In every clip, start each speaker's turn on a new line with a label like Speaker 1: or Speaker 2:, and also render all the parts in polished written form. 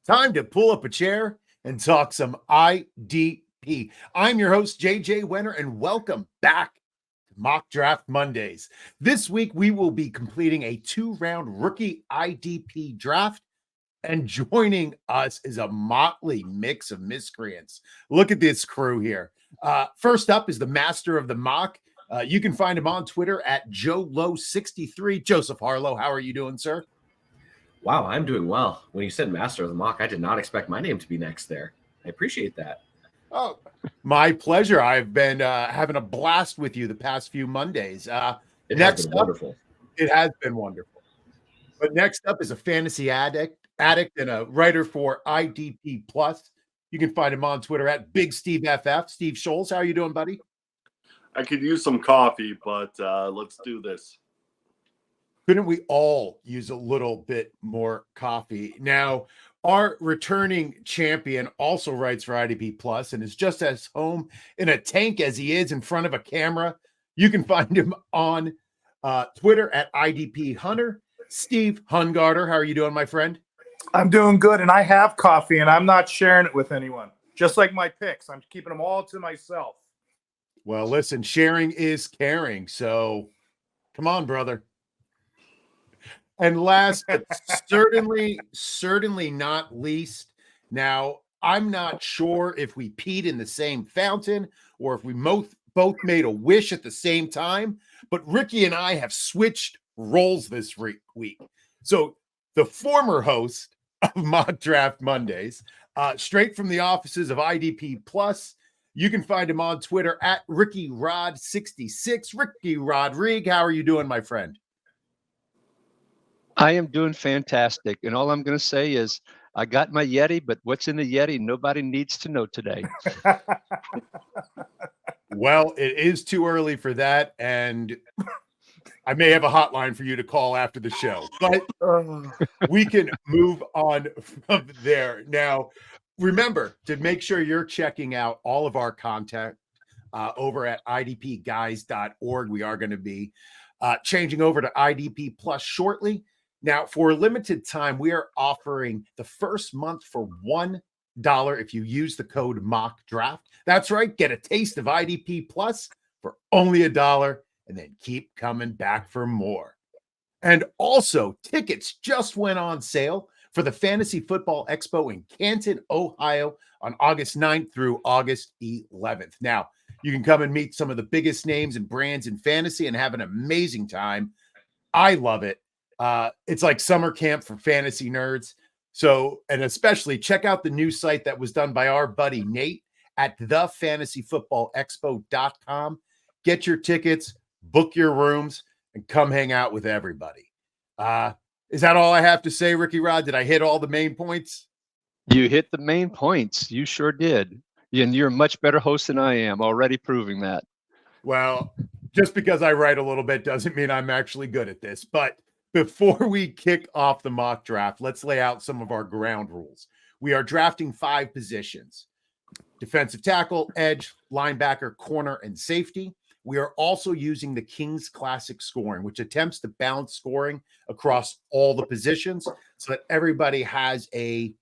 Speaker 1: Time to pull up a chair and talk some IDP. I'm your host, JJ Wenner, and welcome back to Mock Draft Mondays. This week, we will be completing a 2-round rookie IDP draft, and joining us is a motley mix of miscreants. Look at this crew here. First up is the master of the mock. You can find him on Twitter at JoeLow63. Joseph Harlow, how are you doing, sir?
Speaker 2: Wow, I'm doing well. When you said master of the mock, I did not expect my name to be next there. I appreciate that.
Speaker 1: Oh, my pleasure. I've been having a blast with you the past few Mondays.
Speaker 2: It has been wonderful.
Speaker 1: It has been wonderful. But next up is a fantasy addict and a writer for IDP Plus. You can find him on Twitter at Big Steve FF. Steve Scholes, how are you doing, buddy?
Speaker 3: I could use some coffee, but let's do this.
Speaker 1: Couldn't we all use a little bit more coffee? Now, our returning champion also writes for IDP Plus and is just as home in a tank as he is in front of a camera. You can find him on Twitter at IDP Hunter. Steve Hungarter, how are you doing, my friend?
Speaker 4: I'm doing good, and I have coffee, and I'm not sharing it with anyone. Just like my picks, I'm keeping them all to myself.
Speaker 1: Well, listen, sharing is caring, so come on, brother. And last, but certainly not least, now I'm not sure if we peed in the same fountain or if we both made a wish at the same time, but Ricky and I have switched roles this week. So the former host of Mock Draft Mondays, straight from the offices of IDP Plus, you can find him on Twitter at RickyRod66. Ricky Rodrigue, how are you doing, my friend?
Speaker 5: I am doing fantastic. And all I'm going to say is I got my Yeti, but what's in the Yeti, nobody needs to know today.
Speaker 1: Well, it is too early for that. And I may have a hotline for you to call after the show, but we can move on from there. Now, remember to make sure you're checking out all of our content over at idpguys.org. We are going to be changing over to IDP Plus shortly. Now, for a limited time, we are offering the first month for $1 if you use the code MOCKDRAFT. That's right. Get a taste of IDP Plus for only $1 and then keep coming back for more. And also, tickets just went on sale for the Fantasy Football Expo in Canton, Ohio on August 9th through August 11th. Now, you can come and meet some of the biggest names and brands in fantasy and have an amazing time. I love it. It's like summer camp for fantasy nerds. So, and especially check out the new site that was done by our buddy Nate at thefantasyfootballexpo.com. Get your tickets, book your rooms, and come hang out with everybody. Is that all I have to say, Ricky Rod? Did I hit all the main points?
Speaker 5: You hit the main points. You sure did. And you're a much better host than I am, already proving that.
Speaker 1: Well, just because I write a little bit doesn't mean I'm actually good at this. But before we kick off the mock draft, let's lay out some of our ground rules. We are drafting 5 positions: defensive tackle, edge, linebacker, corner, and safety. We are also using the King's Classic scoring, which attempts to balance scoring across all the positions so that everybody has a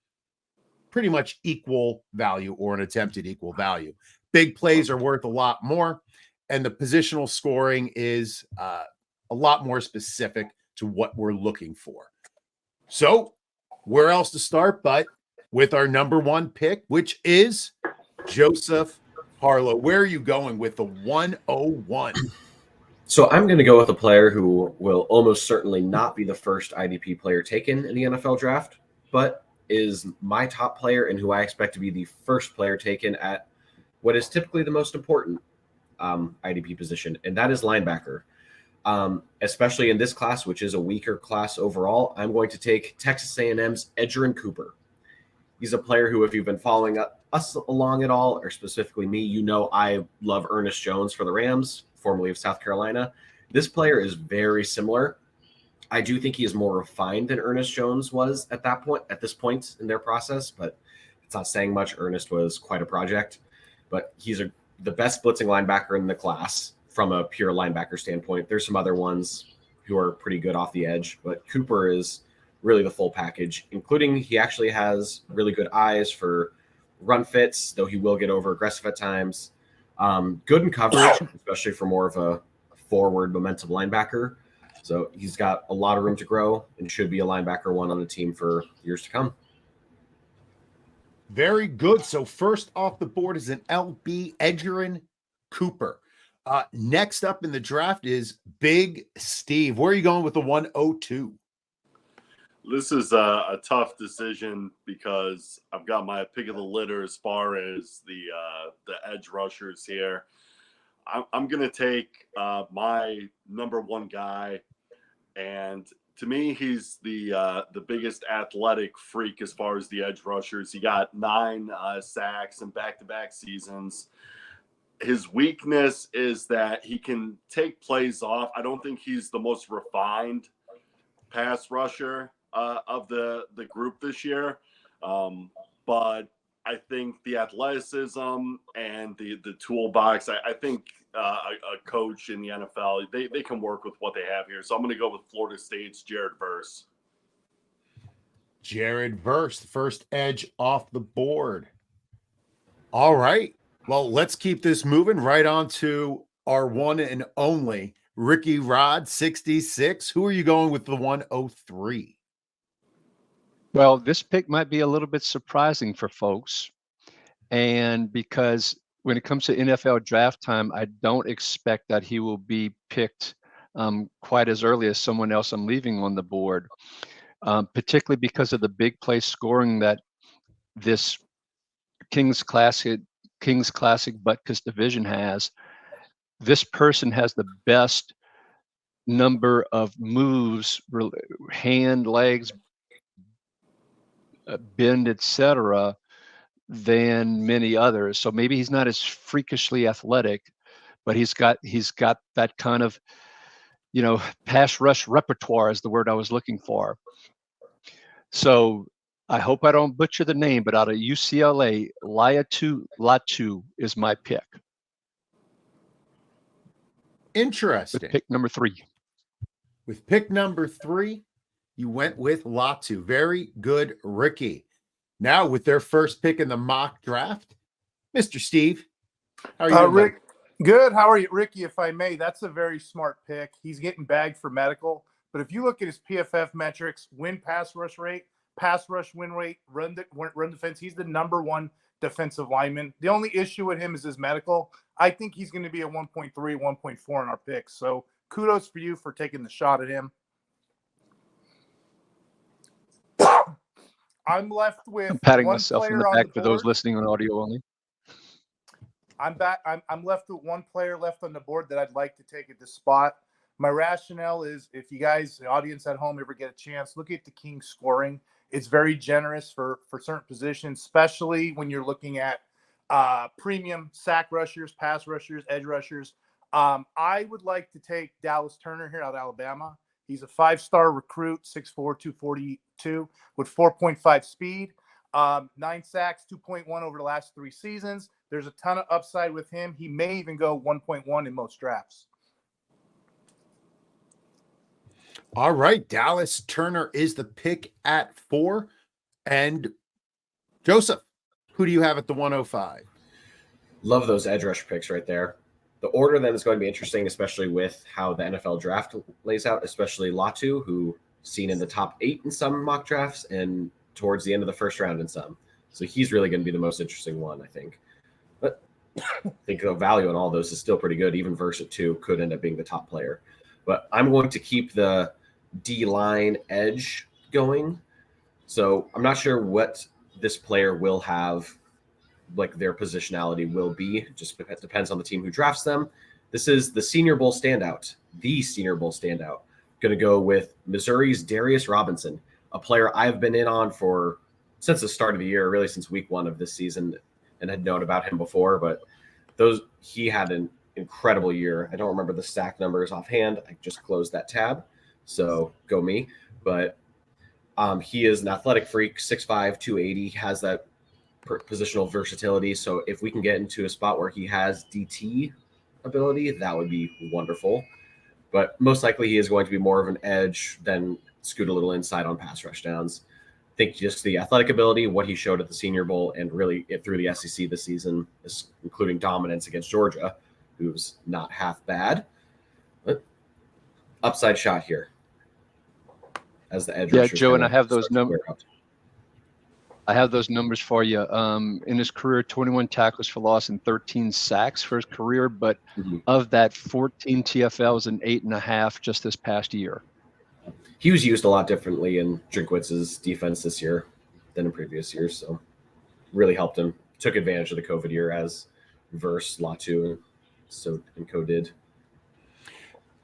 Speaker 1: pretty much equal value or an attempted equal value. Big plays are worth a lot more, and the positional scoring is a lot more specific to what we're looking for. So where else to start but with our number 1 pick, which is Joseph Harlow. Where are you going with the 101?
Speaker 2: So I'm going to go with a player who will almost certainly not be the first IDP player taken in the NFL draft, but is my top player and who I expect to be the first player taken at what is typically the most important IDP position, and that is linebacker. Especially in this class, which is a weaker class overall, I'm going to take Texas A&M's Edgerrin Cooper. He's a player who, if you've been following us along at all, or specifically me, you know I love Ernest Jones for the Rams, formerly of South Carolina. This player is very similar. I do think he is more refined than Ernest Jones was at this point in their process, but it's not saying much. Ernest was quite a project, but he's the best blitzing linebacker in the class from a pure linebacker standpoint. There's some other ones who are pretty good off the edge, but Cooper is really the full package, including he actually has really good eyes for run fits, though he will get over aggressive at times. Good in coverage, especially for more of a forward momentum linebacker. So he's got a lot of room to grow and should be a linebacker one on the team for years to come.
Speaker 1: Very good. So first off the board is an LB, Edgerrin Cooper. Next up in the draft is Big Steve. Where are you going with the 102?
Speaker 3: This is a tough decision because I've got my pick of the litter as far as the edge rushers here. I'm going to take my number one guy, and to me, he's the biggest athletic freak as far as the edge rushers. He got 9 sacks in back-to-back seasons. His weakness is that he can take plays off. I don't think he's the most refined pass rusher of the group this year, but I think the athleticism and the toolbox, I think a coach in the NFL, they can work with what they have here. So I'm going to go with Florida State's Jared Verse.
Speaker 1: Jared Verse, the first edge off the board. All right. Well, let's keep this moving right on to our one and only Ricky Rod, 66. Who are you going with the 103?
Speaker 5: Well, this pick might be a little bit surprising for folks. And because when it comes to NFL draft time, I don't expect that he will be picked quite as early as someone else I'm leaving on the board, particularly because of the big play scoring that this Kings Classic Butkus division has. This person has the best number of moves, hand, legs, bend, etc., than many others. So maybe he's not as freakishly athletic, but he's got that kind of, pass rush repertoire is the word I was looking for. So I hope I don't butcher the name, but out of UCLA, Latu is my pick.
Speaker 1: Interesting.
Speaker 5: With pick number 3.
Speaker 1: With pick number 3, you went with Latu. Very good, Ricky. Now with their first pick in the mock draft, Mr. Steve, how are you doing,
Speaker 4: Rick? Good. How are you, Ricky? If I may, that's a very smart pick. He's getting bagged for medical, but if you look at his PFF metrics, pass rush rate, pass rush win rate, run defense, he's the number 1 defensive lineman. The only issue with him is his medical. I think he's going to be a 1.3, 1.4 in our picks. So kudos for you for taking the shot at him. I'm left with
Speaker 5: patting
Speaker 4: one
Speaker 5: myself
Speaker 4: player
Speaker 5: in the
Speaker 4: on
Speaker 5: back
Speaker 4: the
Speaker 5: for
Speaker 4: board.
Speaker 5: those listening on audio only.
Speaker 4: I'm left with one player left on the board that I'd like to take at this spot. My rationale is, if you guys, the audience at home, ever get a chance, look at the Kings scoring. It's very generous for certain positions, especially when you're looking at premium sack rushers, pass rushers, edge rushers. I would like to take Dallas Turner here out of Alabama. He's a 5-star recruit, 6'4", 242 with 4.5 speed, 9 sacks, 2.1 over the last 3 seasons. There's a ton of upside with him. He may even go 1.1 in most drafts.
Speaker 1: All right. Dallas Turner is the pick at 4. And Joseph, who do you have at the 105?
Speaker 2: Love those edge rush picks right there. The order then is going to be interesting, especially with how the NFL draft lays out, especially Latu, who seen in the top 8 in some mock drafts and towards the end of the first round in some. So he's really going to be the most interesting one, I think. But I think the value on all those is still pretty good. Even Versa 2 could end up being the top player. But I'm going to keep the D-line edge going. So I'm not sure what this player will have, like their positionality will be. Just depends on the team who drafts them. This is the Senior Bowl standout. Going to go with Missouri's Darius Robinson, a player I've been in on since the start of the year, really since week 1 of this season, and had known about him before. But he had an incredible year. I don't remember the sack numbers offhand. I just closed that tab, so go me. But he is an athletic freak, 6'5", 280, has that positional versatility. So if we can get into a spot where he has DT ability, that would be wonderful. But most likely he is going to be more of an edge than scoot a little inside on pass rush downs. I think just the athletic ability, what he showed at the Senior Bowl, and really it through the SEC this season, including dominance against Georgia, who's not half bad. But upside shot here as the edge.
Speaker 5: Yeah, Joe, and I have those numbers. I have those numbers for you. In his career, 21 tackles for loss and 13 sacks for his career, but of that, 14 TFLs and 8.5 just this past year.
Speaker 2: He was used a lot differently in Drinkwitz's defense this year than in previous years, so really helped him. Took advantage of the COVID year as Verse, Latu, and Co did.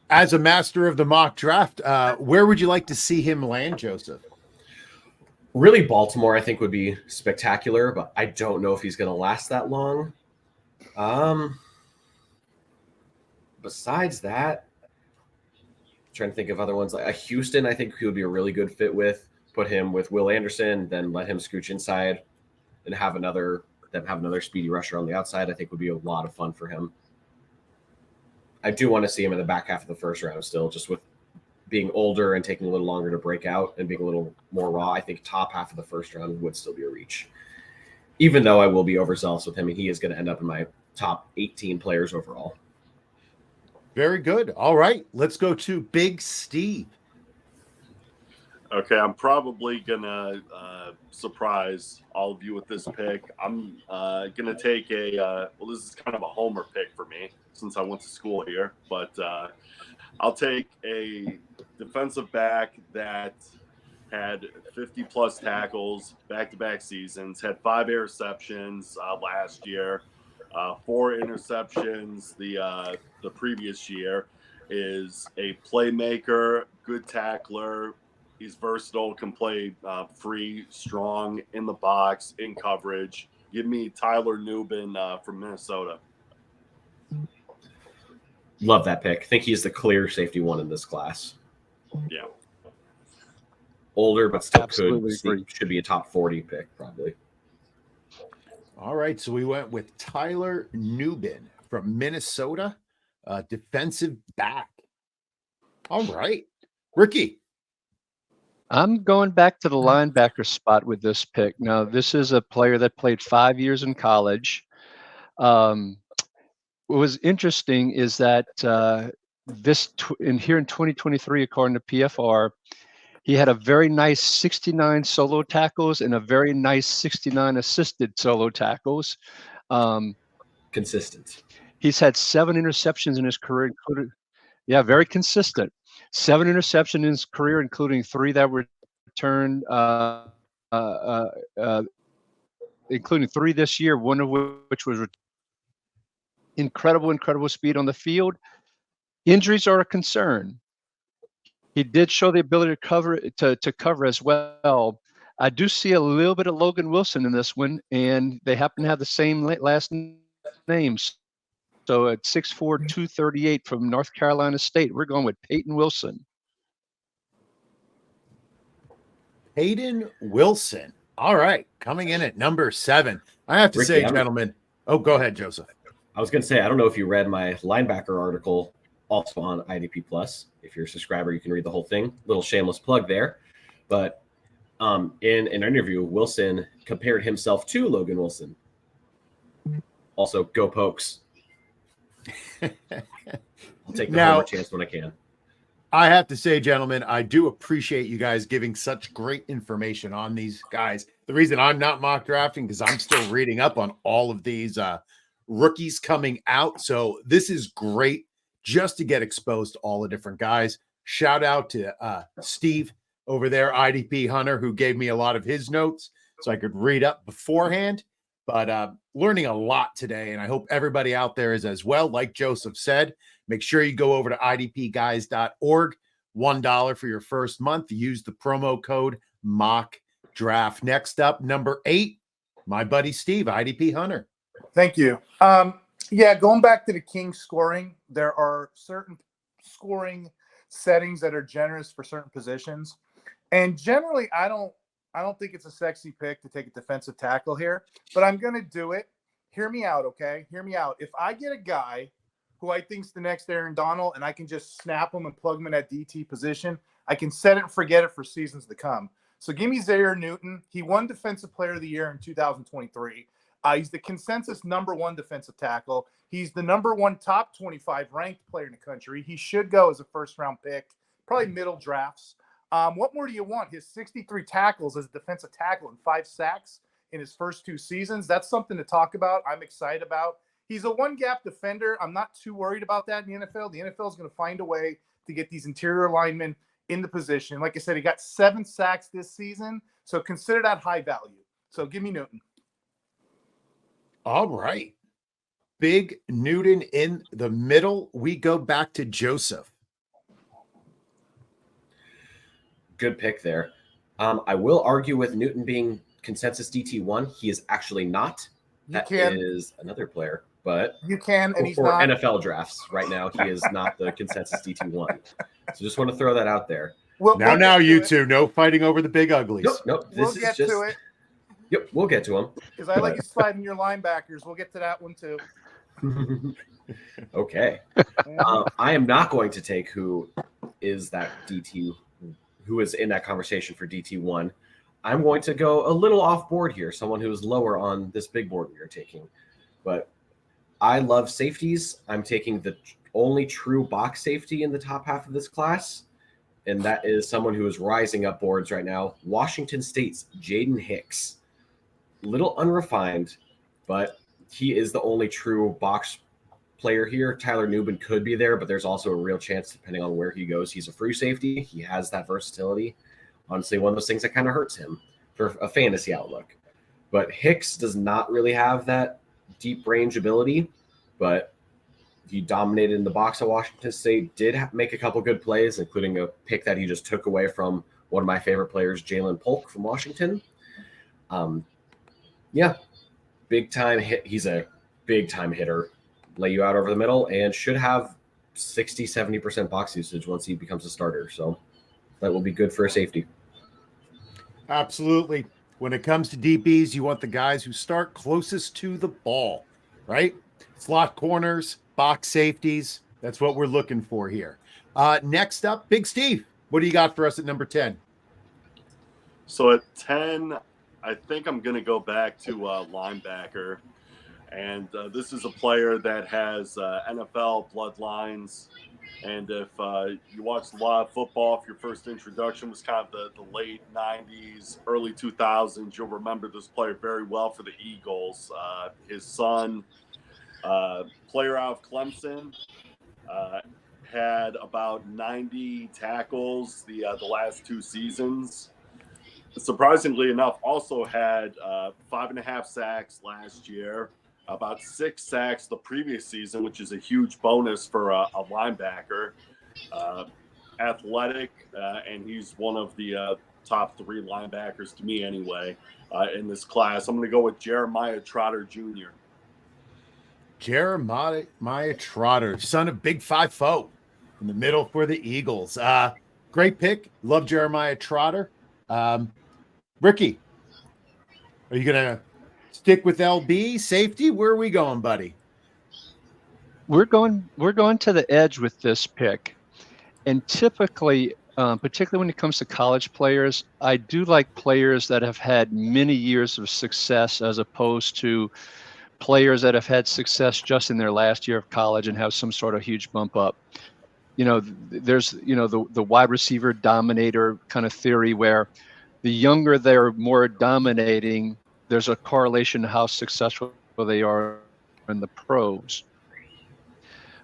Speaker 1: As a master of the mock draft, where would you like to see him land, Joseph?
Speaker 2: Really, Baltimore, I think, would be spectacular, but I don't know if he's going to last that long. Besides that, I'm trying to think of other ones. Like Houston, I think he would be a really good fit with. Put him with Will Anderson, then let him scooch inside and have another speedy rusher on the outside. I think would be a lot of fun for him. I do want to see him in the back half of the first round still, just with being older and taking a little longer to break out and being a little more raw. I think top half of the first round would still be a reach. Even though I will be overzealous with him, and he is going to end up in my top 18 players overall.
Speaker 1: Very good. All right, let's go to Big Steve.
Speaker 3: Okay, I'm probably going to surprise all of you with this pick. I'm going to take this is kind of a homer pick for me since I went to school here, but I'll take a defensive back that had 50-plus tackles back-to-back seasons, had 5 interceptions last year, 4 interceptions the previous year, is a playmaker, good tackler. He's versatile, can play free, strong, in the box, in coverage. Give me Tyler Nubin from Minnesota.
Speaker 2: Love that pick. I think he's the clear safety one in this class.
Speaker 3: Yeah.
Speaker 2: Older, but still should be a top 40 pick, probably.
Speaker 1: All right, so we went with Tyler Nubin from Minnesota, defensive back. All right. Ricky.
Speaker 5: I'm going back to the linebacker spot with this pick. Now, this is a player that played 5 years in college. What was interesting is that here in 2023, according to PFR, he had a very nice 69 solo tackles and a very nice 69 assisted solo tackles.
Speaker 2: Consistent.
Speaker 5: He's had 7 interceptions in his career, very consistent. 7 interceptions in his career, including 3 that were returned, including 3 this year, one of which was incredible speed on the field. Injuries are a concern. He did show the ability to cover as well. I do see a little bit of Logan Wilson in this one, and they happen to have the same last names. So at 6'4", 238 from North Carolina State, we're going with Peyton Wilson.
Speaker 1: Peyton Wilson. All right, coming in at number 7. I have to say, gentlemen. Oh, go ahead, Joseph.
Speaker 2: I was going to say, I don't know if you read my linebacker article also on IDP Plus. If you're a subscriber, you can read the whole thing. Little shameless plug there. But in an interview, Wilson compared himself to Logan Wilson. Also, go Pokes. I'll take the homer chance when I can.
Speaker 1: I have to say, gentlemen, I do appreciate you guys giving such great information on these guys. The reason I'm not mock drafting because I'm still reading up on all of these rookies coming out. So this is great just to get exposed to all the different guys. Shout out to Steve over there, IDP Hunter, who gave me a lot of his notes so I could read up beforehand. But learning a lot today, and I hope everybody out there is as well. Like Joseph said, make sure you go over to idpguys.org. $1 for your first month. Use the promo code MOCKDRAFT. Next up, number 8, my buddy Steve, IDP Hunter.
Speaker 4: Thank you. Going back to the king scoring, there are certain scoring settings that are generous for certain positions. And generally, I don't think it's a sexy pick to take a defensive tackle here, but I'm going to do it. Hear me out, okay? Hear me out. If I get a guy who I think's the next Aaron Donald and I can just snap him and plug him in that DT position, I can set it and forget it for seasons to come. So give me Zaire Newton. He won Defensive Player of the Year in 2023. He's the consensus #1 defensive tackle. He's the #1 top 25 ranked player in the country. He should go as a first-round pick, probably middle drafts. What more do you want? His 63 tackles as a defensive tackle and 5 sacks in his first 2 seasons. That's something to talk about. I'm excited about. He's a one-gap defender. I'm not too worried about that in the NFL. The NFL is going to find a way to get these interior linemen in the position. Like I said, he got 7 sacks this season, so consider that high value. So give me Newton.
Speaker 1: All right. Big Newton in the middle. We go back to Joseph.
Speaker 2: Good pick there. I will argue with Newton being consensus DT1. He is actually not. That is another player, but
Speaker 4: you can, and he's
Speaker 2: for
Speaker 4: not.
Speaker 2: NFL drafts right now, he is not the consensus DT1. So just want to throw that out there.
Speaker 1: Now, you two, no fighting over the big uglies.
Speaker 2: Nope.
Speaker 4: We'll get to it.
Speaker 2: Yep, we'll get to him.
Speaker 4: Because I like you sliding your linebackers. We'll get to that one too.
Speaker 2: Okay. I am not going to take who is that DT, who is in that conversation for DT1. I'm going to go a little off board here, someone who is lower on this big board we are taking. But I love safeties. I'm taking the only true box safety in the top half of this class, and that is someone who is rising up boards right now, Washington State's Jaden Hicks. Little unrefined, but he is the only true box player here. Tyler Newman could be there, but there's also a real chance, depending on where he goes, he's a free safety. He has that versatility. Honestly, one of those things that kind of hurts him for a fantasy outlook. But Hicks does not really have that deep range ability, but he dominated in the box at Washington State, did make a couple good plays, including a pick that he just took away from one of my favorite players, Jalen Polk from Washington. Yeah, big time hit. He's a big time hitter, lay you out over the middle, and should have 60-70% box usage once he becomes a starter. So that will be good for a safety.
Speaker 1: Absolutely. When it comes to DBs, you want the guys who start closest to the ball, right? Slot corners, box safeties. That's what we're looking for here. Next up, Big Steve. What do you got for us at number 10?
Speaker 3: So at 10, I think I'm going to go back to linebacker. And this is a player that has NFL bloodlines. And if you watched a lot of football, if your first introduction was kind of the late 90s, early 2000s, you'll remember this player very well for the Eagles. His son, player out of Clemson, had about 90 tackles the last 2 seasons. Surprisingly enough, also had 5.5 sacks last year, about 6 sacks the previous season, which is a huge bonus for a linebacker. Athletic, and he's one of the top 3 linebackers to me anyway in this class. I'm going to go with Jeremiah Trotter Jr.
Speaker 1: Jeremiah Trotter, son of Big 5-0 in the middle for the Eagles. Great pick. Love Jeremiah Trotter. Ricky, are you going to stick with LB safety? Where are we going, buddy?
Speaker 5: We're going to the edge with this pick. And typically, particularly when it comes to college players, I do like players that have had many years of success as opposed to players that have had success just in their last year of college and have some sort of huge bump up. There's, the wide receiver dominator kind of theory where the younger they're more dominating, there's a correlation to how successful they are in the pros.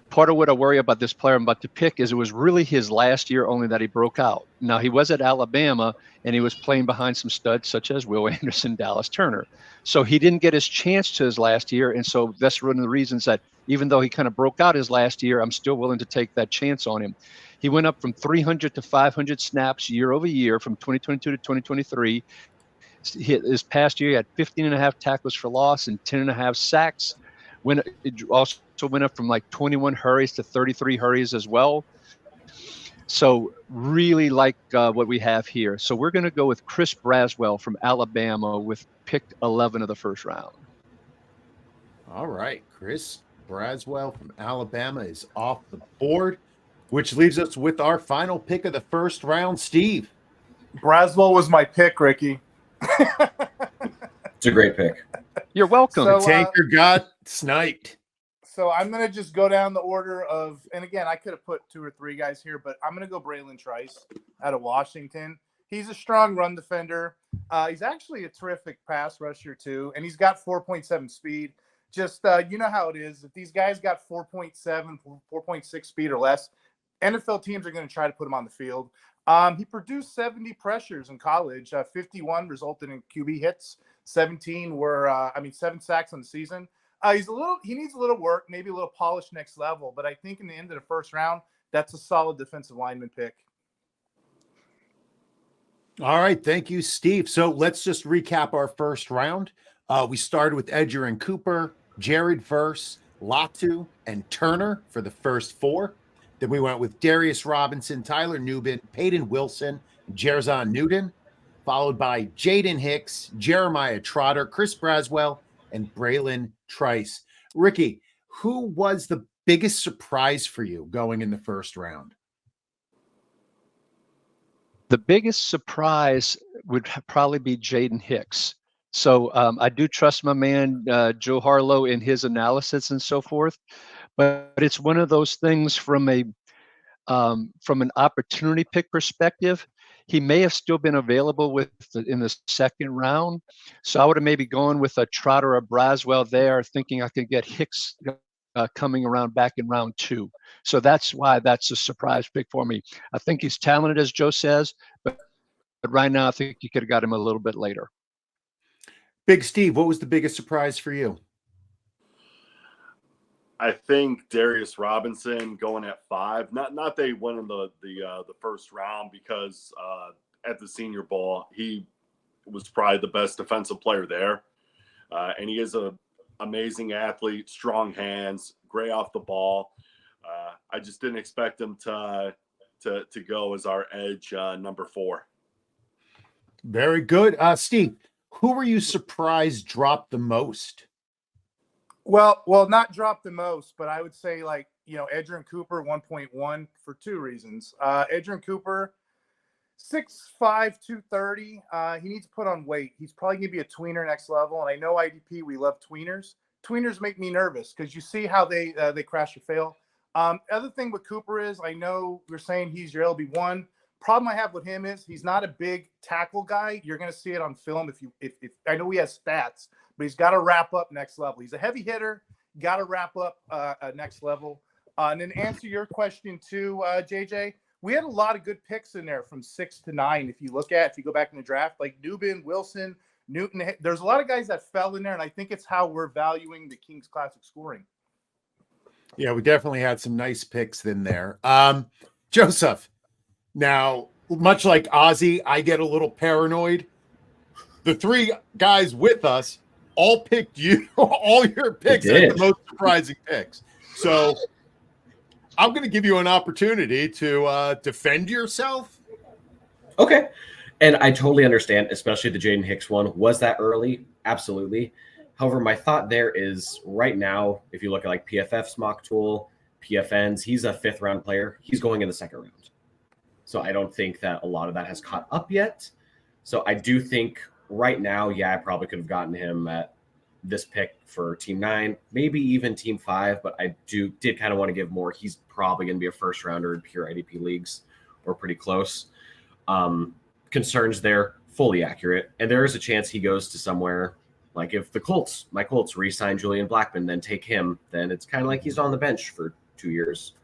Speaker 5: Part of what I worry about this player I'm about to pick is it was really his last year only that he broke out. Now, he was at Alabama, and he was playing behind some studs such as Will Anderson, Dallas Turner. So he didn't get his chance to his last year, and so that's one of the reasons that even though he kind of broke out his last year, I'm still willing to take that chance on him. He went up from 300 to 500 snaps year over year from 2022 to 2023. His past year, he had 15.5 tackles for loss and 10.5 sacks. It also went up from like 21 hurries to 33 hurries as well. So really like what we have here. So we're going to go with Chris Braswell from Alabama with pick 11 of the first round.
Speaker 1: All right. Chris Braswell from Alabama is off the board. which leaves us with our final pick of the first round, Steve.
Speaker 4: Braswell was my pick, Ricky.
Speaker 2: It's a great pick.
Speaker 5: You're welcome.
Speaker 1: The tanker got sniped.
Speaker 4: So I'm going to just go down the order of, and again, I could have put 2 or 3 guys here, but I'm going to go Braylon Trice out of Washington. He's a strong run defender. He's actually a terrific pass rusher too, and he's got 4.7 speed. Just you know how it is. If these guys got 4.7, 4.6 speed or less, NFL teams are going to try to put him on the field. He produced 70 pressures in college. 51 resulted in QB hits. 17 were, 7 sacks on the season. He needs a little work, maybe a little polish next level, but I think in the end of the first round, that's a solid defensive lineman pick.
Speaker 1: All right. Thank you, Steve. So let's just recap our first round. We started with Edger and Cooper, Jared Verse, Latu, and Turner for the first 4. Then we went with Darius Robinson, Tyler Nubin, Peyton Wilson, Jerzon Newton, followed by Jaden Hicks, Jeremiah Trotter, Chris Braswell, and Braylon Trice. Ricky, who was the biggest surprise for you going in the first round?
Speaker 5: The biggest surprise would probably be Jaden Hicks. So I do trust my man, Joe Harlow, in his analysis and so forth. But it's one of those things from an opportunity pick perspective. He may have still been available in the second round. So I would have maybe gone with a Trotter or Braswell there, thinking I could get Hicks coming around back in round 2. So that's why that's a surprise pick for me. I think he's talented, as Joe says, but right now I think you could have got him a little bit later.
Speaker 1: Big Steve, what was the biggest surprise for you?
Speaker 3: I think Darius Robinson going at 5. Not they went in the first round because at the Senior Bowl he was probably the best defensive player there, and he is a amazing athlete, strong hands, great off the ball. I just didn't expect him to go as our edge number 4.
Speaker 1: Very good, Steve. Who were you surprised dropped the most?
Speaker 4: Well, not drop the most, but I would say Edger and Cooper 1.1 for 2 reasons. Edger and Cooper 6'5", 230. He needs to put on weight. He's probably going to be a tweener next level. And I know IDP, we love tweeners. Tweeners make me nervous because you see how they crash or fail. Other thing with Cooper is I know we're saying he's your LB1. Problem I have with him is he's not a big tackle guy. You're going to see it on film. If I know he has stats, but he's got to wrap up next level. He's a heavy hitter. Got to wrap up next level. And then answer your question too, JJ. We had a lot of good picks in there from 6 to 9. If you go back in the draft, like Nubin, Wilson, Newton, there's a lot of guys that fell in there, and I think it's how we're valuing the Kings Classic scoring.
Speaker 1: Yeah, we definitely had some nice picks in there. Joseph, now, much like Ozzy, I get a little paranoid. The 3 guys with us all picked you, all your picks are the most surprising picks. So I'm going to give you an opportunity to defend yourself.
Speaker 2: Okay. And I totally understand, especially the Jaden Hicks one. Was that early? Absolutely. However, my thought there is right now, if you look at like PFF's mock tool, PFN's, he's a 5th round player. He's going in the 2nd round. So I don't think that a lot of that has caught up yet. So I do think right now, I probably could have gotten him at this pick for Team 9, maybe even Team 5, but I did kind of want to give more. He's probably going to be a first rounder in pure IDP leagues or pretty close. Concerns there, fully accurate. And there is a chance he goes to somewhere like if my Colts re-sign Julian Blackmon, then take him, then it's kind of like he's on the bench for 2 years.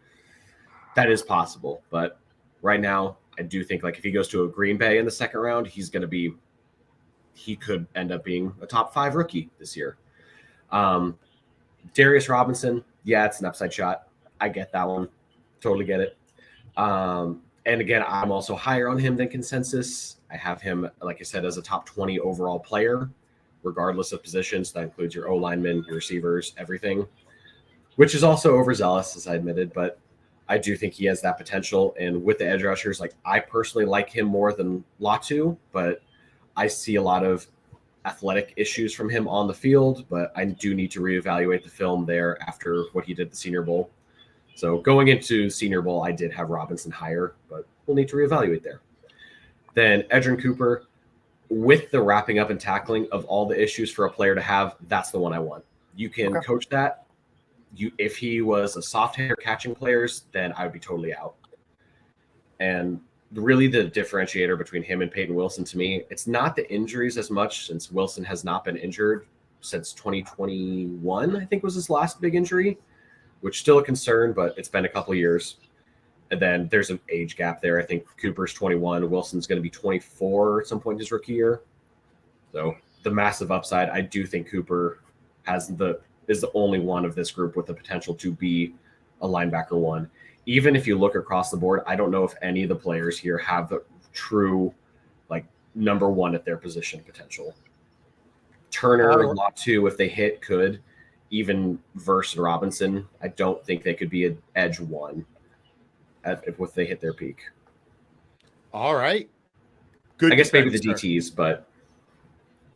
Speaker 2: That is possible. But right now, I do think like if he goes to a Green Bay in the 2nd round, he could end up being a top 5 rookie this year. Darius Robinson, it's an upside shot. I get that one. Totally get it. And again, I'm also higher on him than consensus. I have him, like I said, as a top 20 overall player, regardless of positions. That includes your O-linemen, your receivers, everything, which is also overzealous, as I admitted, but I do think he has that potential. And with the edge rushers, like I personally like him more than Latu, but I see a lot of athletic issues from him on the field, but I do need to reevaluate the film there after what he did at the Senior Bowl. So going into Senior Bowl, I did have Robinson higher, but we'll need to reevaluate there. Then Edgerrin Cooper, with the wrapping up and tackling of all the issues for a player to have, that's the one I want. You can coach that. If he was a soft hander catching players, then I would be totally out. And really the differentiator between him and Peyton Wilson to me, it's not the injuries as much, since Wilson has not been injured since 2021, I think was his last big injury, which is still a concern, but it's been a couple of years. And then there's an age gap there. I think Cooper's 21. Wilson's going to be 24 at some point in his rookie year. So the massive upside, I do think Cooper is the only one of this group with the potential to be a linebacker one. Even if you look across the board, I don't know if any of the players here have the true number one at their position potential. Turner, Latu, if they hit, could. Even Verse and Robinson, I don't think they could be an edge one if they hit their peak.
Speaker 1: All right. Good.
Speaker 2: I guess maybe the DTs, but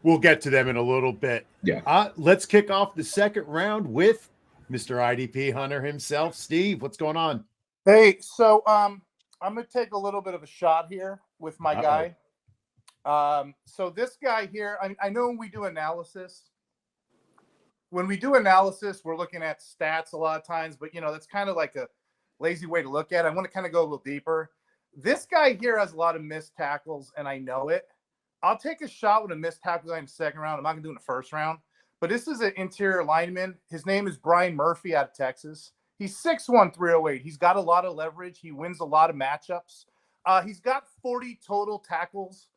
Speaker 1: we'll get to them in a little bit.
Speaker 2: Yeah.
Speaker 1: Let's kick off the second round with Mr. IDP Hunter himself. Steve, what's going on?
Speaker 4: Hey, so I'm going to take a little bit of a shot here with my guy. So this guy here, I know when we do analysis, we're looking at stats a lot of times, but that's kind of like a lazy way to look at it. I want to kind of go a little deeper. This guy here has a lot of missed tackles, and I know it. I'll take a shot with a missed tackle in the second round. I'm not going to do it in the first round, but this is an interior lineman. His name is Brian Murphy out of Texas. He's 6'1", 308. He's got a lot of leverage. He wins a lot of matchups. He's got 40 total tackles.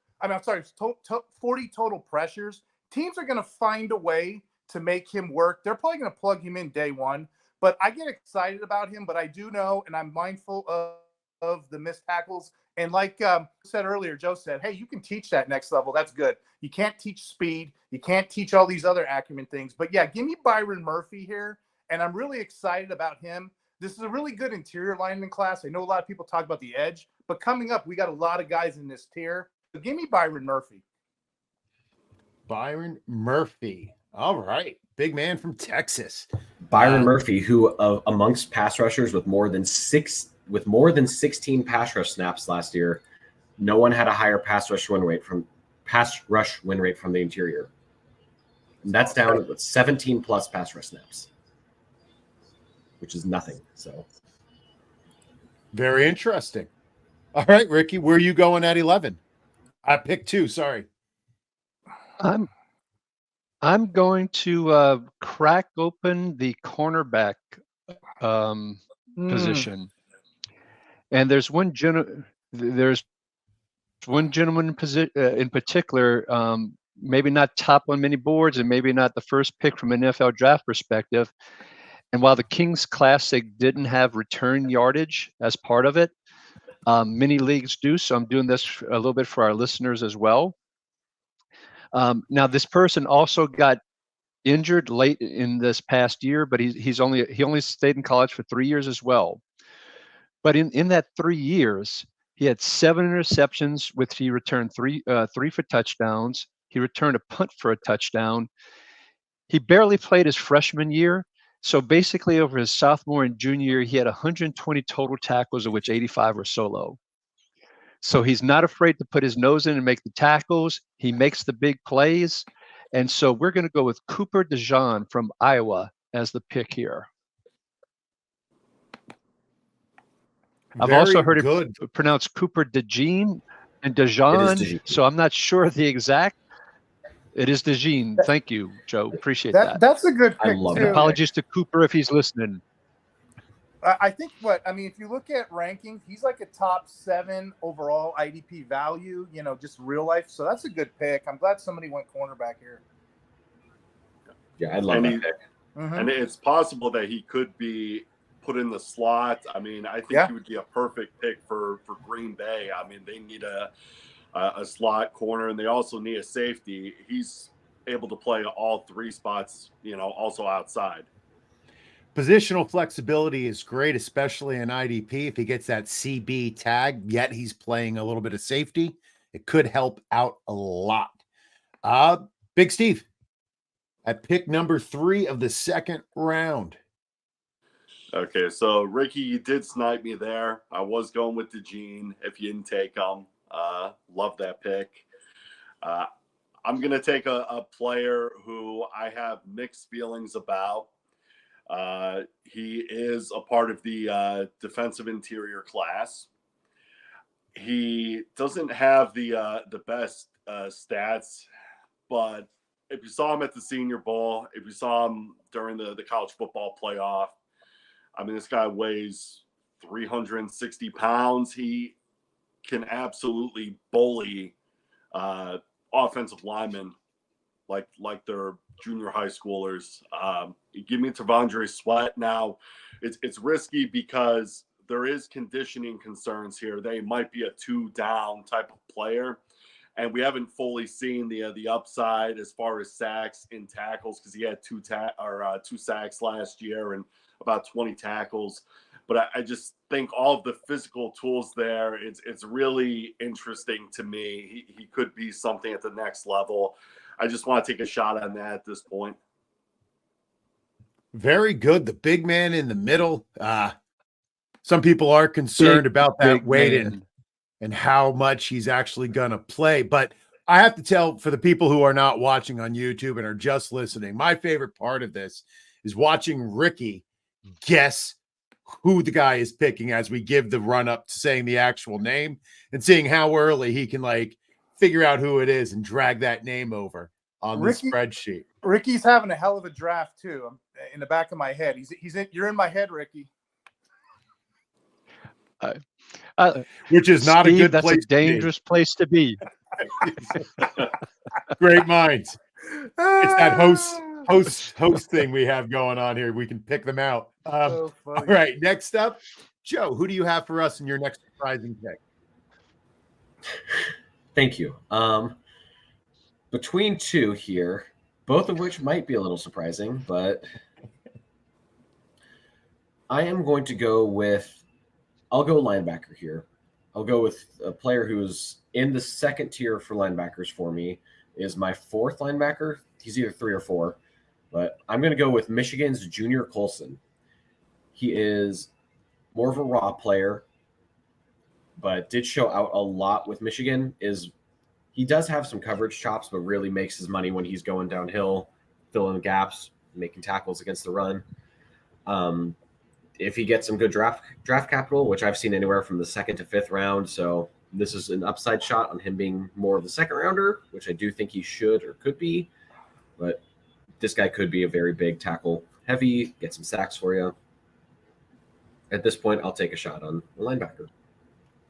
Speaker 4: 40 total pressures. Teams are going to find a way to make him work. They're probably going to plug him in day one, but I get excited about him. But I do know, and I'm mindful of the missed tackles. And like said earlier, Joe said, hey, you can teach that next level. That's good. You can't teach speed. You can't teach all these other acumen things. But yeah, give me Byron Murphy here. And I'm really excited about him. This is a really good interior lineman class. I know a lot of people talk about the edge, but coming up, we got a lot of guys in this tier. So give me Byron Murphy.
Speaker 1: Byron Murphy. All right. Big man from Texas.
Speaker 2: Byron Murphy, who amongst pass rushers with more than 16 pass rush snaps last year, no one had a higher pass rush win rate from the interior. And that's down at 17 plus pass rush snaps, which is nothing. So
Speaker 1: very interesting. All right, Ricky, where are you going at 11? I picked 2. Sorry.
Speaker 5: I'm going to crack open the cornerback position, and there's one gentleman in particular, maybe not top on many boards, and maybe not the first pick from an NFL draft perspective. And while the Kings Classic didn't have return yardage as part of it, many leagues do. So I'm doing this a little bit for our listeners as well. Now, this person also got injured late in this past year, but he only stayed in college for 3 years as well. But in that 3 years, he had 7 interceptions, which he returned three for touchdowns. He returned a punt for a touchdown. He barely played his freshman year. So basically over his sophomore and junior year, he had 120 total tackles, of which 85 were solo. So he's not afraid to put his nose in and make the tackles. He makes the big plays. And so we're going to go with Cooper DeJean from Iowa as the pick here. I've also heard it pronounced Cooper DeJean and DeJean. So I'm not sure the exact. It is DeJean. Thank you, Joe. Appreciate that.
Speaker 4: That's a good pick.
Speaker 2: I love
Speaker 4: too.
Speaker 2: it.
Speaker 5: Apologies to Cooper if he's listening.
Speaker 4: I think if you look at rankings, he's like a top 7 overall IDP value, just real life. So that's a good pick. I'm glad somebody went cornerback here.
Speaker 2: Yeah, I love that pick.
Speaker 3: And it's possible that he could be put in the slot. I mean, I think he would be a perfect pick for Green Bay. I mean, they need a slot corner, and they also need a safety. He's able to play all 3 spots, also outside.
Speaker 1: Positional flexibility is great, especially in IDP. If he gets that CB tag, yet he's playing a little bit of safety, it could help out a lot. Big Steve, at pick number 3 of the second round.
Speaker 3: Okay, so Ricky, you did snipe me there. I was going with DeJean if you didn't take him. Love that pick. Uh, I'm going to take a player who I have mixed feelings about. He is a part of the defensive interior class. He doesn't have the best stats, but if you saw him at the Senior Bowl, if you saw him during the college football playoff, I mean, this guy weighs 360 pounds. He can absolutely bully offensive linemen like they're junior high schoolers. Give me Tavondre Sweat. Now, it's risky because there is conditioning concerns here. They might be a 2-down type of player, and we haven't fully seen the upside as far as sacks and tackles because he had 2 sacks last year and about 20 tackles. But I just think all of the physical tools there, it's really interesting to me. He could be something at the next level. I just want to take a shot on that at this point.
Speaker 1: Very good. The big man in the middle. Some people are concerned about that weight and how much he's actually going to play. But I have to tell, for the people who are not watching on YouTube and are just listening, my favorite part of this is watching Ricky guess who the guy is picking as we give the run up to saying the actual name and seeing how early he can figure out who it is and drag that name over on the spreadsheet.
Speaker 4: Ricky's having a hell of a draft too. I'm in the back of my head. You're in my head, Ricky.
Speaker 1: Which is not
Speaker 5: Steve,
Speaker 1: a good
Speaker 5: that's
Speaker 1: place.
Speaker 5: A dangerous place to be.
Speaker 1: Great minds. It's that host thing we have going on here. We can pick them out. All right. Next up, Joe, who do you have for us in your next surprising pick?
Speaker 2: Thank you. Between two here, both of which might be a little surprising, but I am going to go with, I'll go linebacker here. I'll go with a player who's in the second tier for linebackers for me, is my 4th linebacker. He's either 3 or 4, but I'm going to go with Michigan's Junior Colson. He is more of a raw player, but did show out a lot with Michigan. He does have some coverage chops, but really makes his money when he's going downhill, filling gaps, making tackles against the run. If he gets some good draft capital, which I've seen anywhere from the 2nd to 5th round, so this is an upside shot on him being more of the 2nd rounder, which I do think he should or could be. But this guy could be a very big tackle, heavy, get some sacks for you. At this point, I'll take a shot on the linebacker.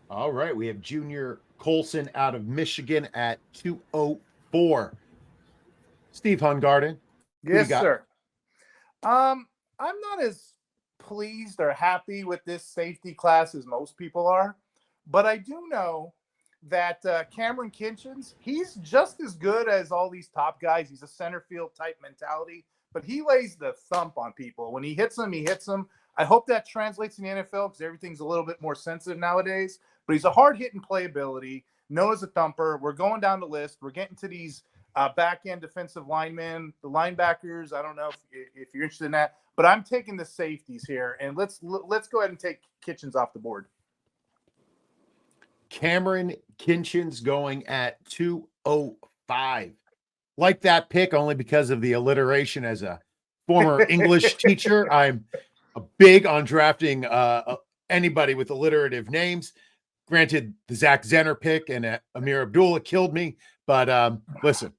Speaker 1: All right, we have Junior Colson out of Michigan at 204. Steve Hungarden.
Speaker 4: Yes, sir. I'm not as pleased or happy with this safety class as most people are, but I do know that Cameron Kinchens, he's just as good as all these top guys. He's a center field type mentality, but he lays the thump on people. When he hits them, he hits them. I hope that translates in the NFL because everything's a little bit more sensitive nowadays. But he's a hard-hitting playability, knows a thumper. We're going down the list. We're getting to these back-end defensive linemen, the linebackers. I don't know if you're interested in that, but I'm taking the safeties here, and let's go ahead and take Kitchens off the board.
Speaker 1: Cameron Kinchens going at 205. Like that pick only because of the alliteration. As a former English teacher, I'm big on drafting anybody with alliterative names. Granted, the Zach Zenner pick and Amir Abdullah killed me, but listen,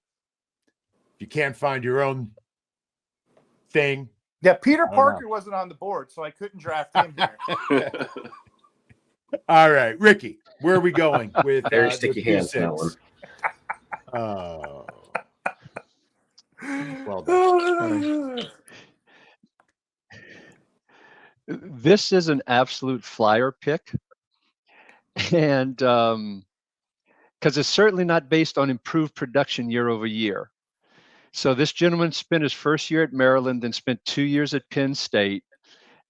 Speaker 1: if you can't find your own thing.
Speaker 4: Yeah, Peter Parker wasn't on the board, so I couldn't draft him here.
Speaker 1: All right, Ricky, where are we going with
Speaker 2: very sticky hands on that one?
Speaker 1: Oh, well done.
Speaker 5: This is an absolute flyer pick, and because it's certainly not based on improved production year over year. So this gentleman spent his first year at Maryland, then spent 2 years at Penn State.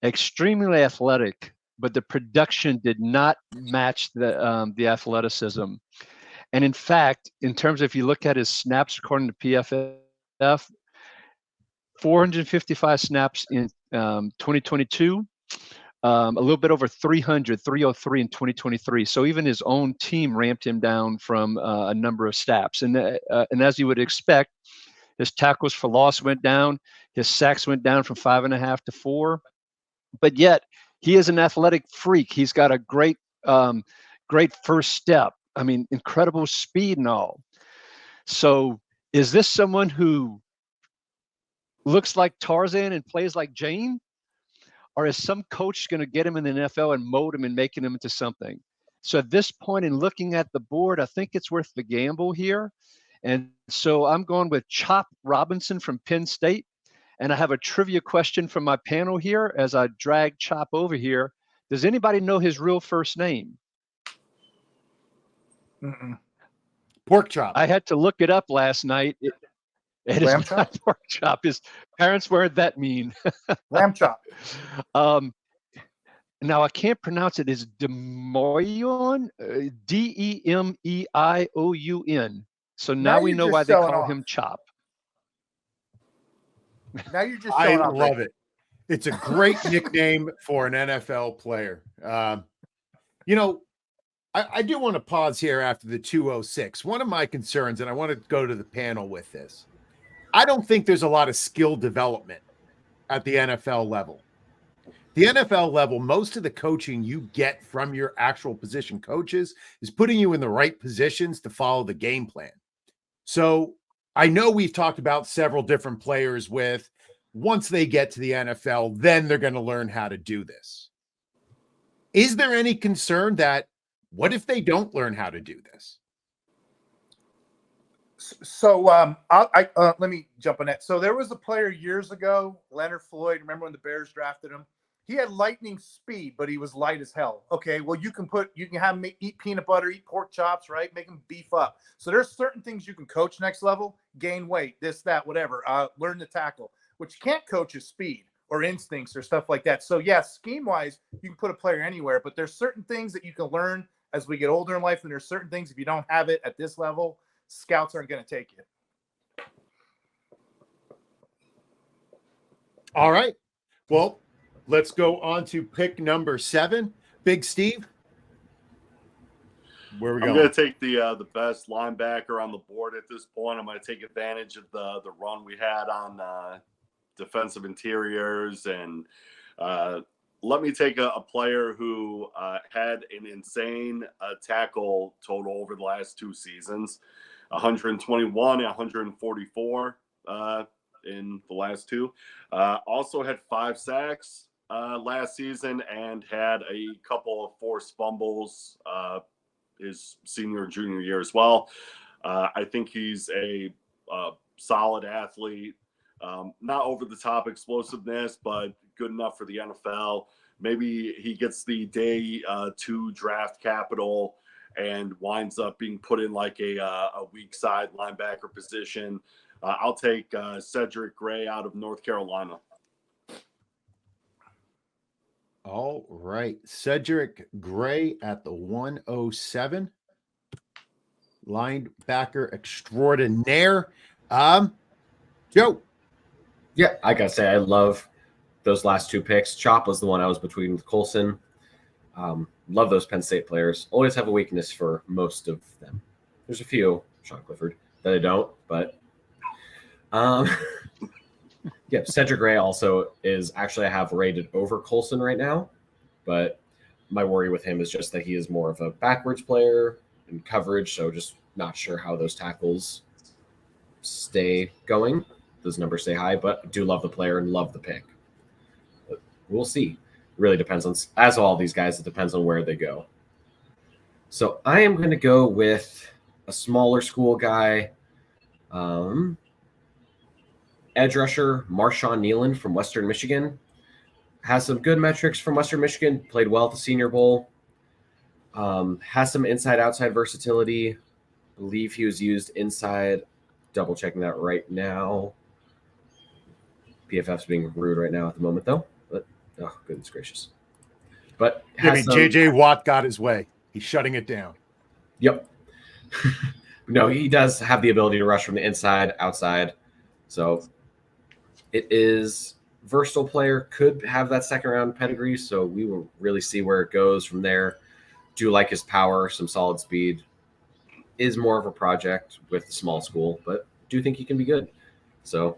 Speaker 5: Extremely athletic, but the production did not match the athleticism. And in fact, in terms of, if you look at his snaps according to PFF, 455 snaps in 2022, a little bit over 300, 303 in 2023. So even his own team ramped him down from a number of snaps. And as you would expect, his tackles for loss went down. His sacks went down from 5.5 to 4. But yet he is an athletic freak. He's got a great first step. I mean, incredible speed and all. So is this someone who looks like Tarzan and plays like Jane? Or is some coach going to get him in the NFL and mold him and making him into something? So at this point in looking at the board, I think it's worth the gamble here. And so I'm going with Chop Robinson from Penn State. And I have a trivia question from my panel here as I drag Chop over here. Does anybody know his real first name?
Speaker 1: Pork chop.
Speaker 5: I had to look it up last night. It
Speaker 4: Lamb
Speaker 5: is not pork chop. His parents weren't that mean.
Speaker 4: Lamb chop.
Speaker 5: Now I can't pronounce it. Is Demeion, Demeion. So now we know
Speaker 4: you're
Speaker 5: why
Speaker 4: just
Speaker 5: they
Speaker 4: showing
Speaker 5: call
Speaker 4: off.
Speaker 5: him Chop.
Speaker 4: Now you're just
Speaker 1: I
Speaker 4: showing off.
Speaker 1: love it. It's a great nickname for an NFL player. You know, I do want to pause here after the 206. One of my concerns, and I want to go to the panel with this, I don't think there's a lot of skill development at the NFL level. The NFL level, most of the coaching you get from your actual position coaches is putting you in the right positions to follow the game plan. So I know we've talked about several different players with once they get to the NFL, then they're going to learn how to do this. Is there any concern that what if they don't learn how to do this?
Speaker 4: So let me jump on that. So there was a player years ago, Leonard Floyd. Remember when the Bears drafted him? He had lightning speed, but he was light as hell. Okay, well you can have him eat peanut butter, eat pork chops, right? Make him beef up. So there's certain things you can coach next level, gain weight, this, that, whatever. Learn to tackle. What you can't coach is speed or instincts or stuff like that. So yeah, scheme wise, you can put a player anywhere, but there's certain things that you can learn as we get older in life, and there's certain things if you don't have it at this level, scouts aren't going to take you.
Speaker 1: All right. Well, let's go on to pick number 7. Big Steve. Where are we
Speaker 3: I'm
Speaker 1: going?
Speaker 3: going to take the best linebacker on the board at this point. I'm going to take advantage of the run we had on defensive interiors, and let me take a player who had an insane tackle total over the last 2 seasons, 121 and 144 in the last 2. Also had 5 sacks last season and had a couple of forced fumbles his senior and junior year as well. I think he's a solid athlete. Not over the top explosiveness, but good enough for the NFL. Maybe he gets the day 2 draft capital and winds up being put in like a weak side linebacker position. I'll take Cedric Gray out of North Carolina.
Speaker 1: All right. Cedric Gray at the 107. Linebacker extraordinaire. Joe.
Speaker 2: Yeah, I gotta say, I love those last 2 picks. Chop was the one I was between with Colson. Love those Penn State players. Always have a weakness for most of them. There's a few, Sean Clifford, that I don't, but yeah, Cedric Gray also is actually I have rated over Colson right now, but my worry with him is just that he is more of a backwards player in coverage, so just not sure how those tackles stay going. Those numbers stay high, but do love the player and love the pick. But we'll see. It really depends on, as all these guys, it depends on where they go. So I am going to go with a smaller school guy, edge rusher Marshawn Nealon from Western Michigan. Has some good metrics from Western Michigan, played well at the Senior Bowl. Has some inside-outside versatility. I believe he was used inside. Double checking that right now. PFF's being rude right now at the moment, though. But oh, goodness gracious! But
Speaker 1: I mean, JJ Watt got his way. He's shutting it down.
Speaker 2: Yep. No, he does have the ability to rush from the inside, outside. So it is versatile player, could have that second round pedigree. So we will really see where it goes from there. Do like his power, some solid speed. Is more of a project with the small school, but do think he can be good. So